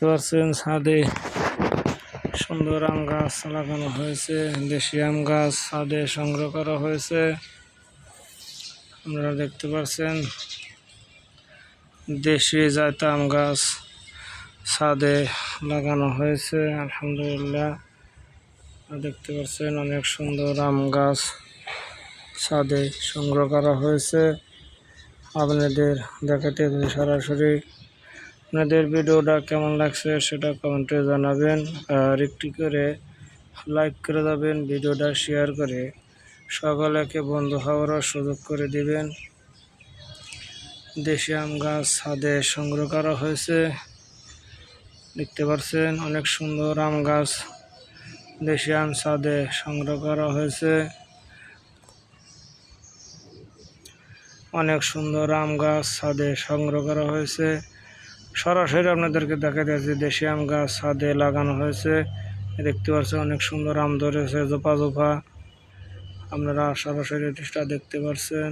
দেখতে পাচ্ছেন ছাদে সুন্দর আম গাছ লাগানো হয়েছে। দেশি আম গাছ ছাদে সংগ্রহ করা হয়েছে। আপনারা দেখতে পাচ্ছেন দেশি জাত আম গাছ ছাদে লাগানো হয়েছে। আলহামদুলিল্লাহ, দেখতে পাচ্ছেন অনেক সুন্দর আম গাছ ছাদে সংগ্রহ করা হয়েছে। আপনাদের দেখাতে সরাসরি আপনাদের ভিডিওটা কেমন লাগছে সেটা কমেন্টে জানাবেন, আর একটি করে লাইক করে যাবেন, ভিডিওটা শেয়ার করে সকলকে বন্ধু হওয়ারও সুযোগ করে দিবেন। দেশি আম গাছ ছাদে সংগ্রহ করা হয়েছে। দেখতে পাচ্ছেন অনেক সুন্দর আম গাছ দেশি আম ছাদে সংগ্রহ করা হয়েছে। অনেক সুন্দর আম গাছ ছাদে সংগ্রহ করা হয়েছে। সরাসরি আপনাদেরকে দেখা যাচ্ছে দেশি আম গাছ ছাদে লাগানো হয়েছে। দেখতে পাচ্ছেন অনেক সুন্দর আম ধরেছে জোপা জোপা। আপনারা সরাসরি দৃশ্যটা দেখতে পাচ্ছেন।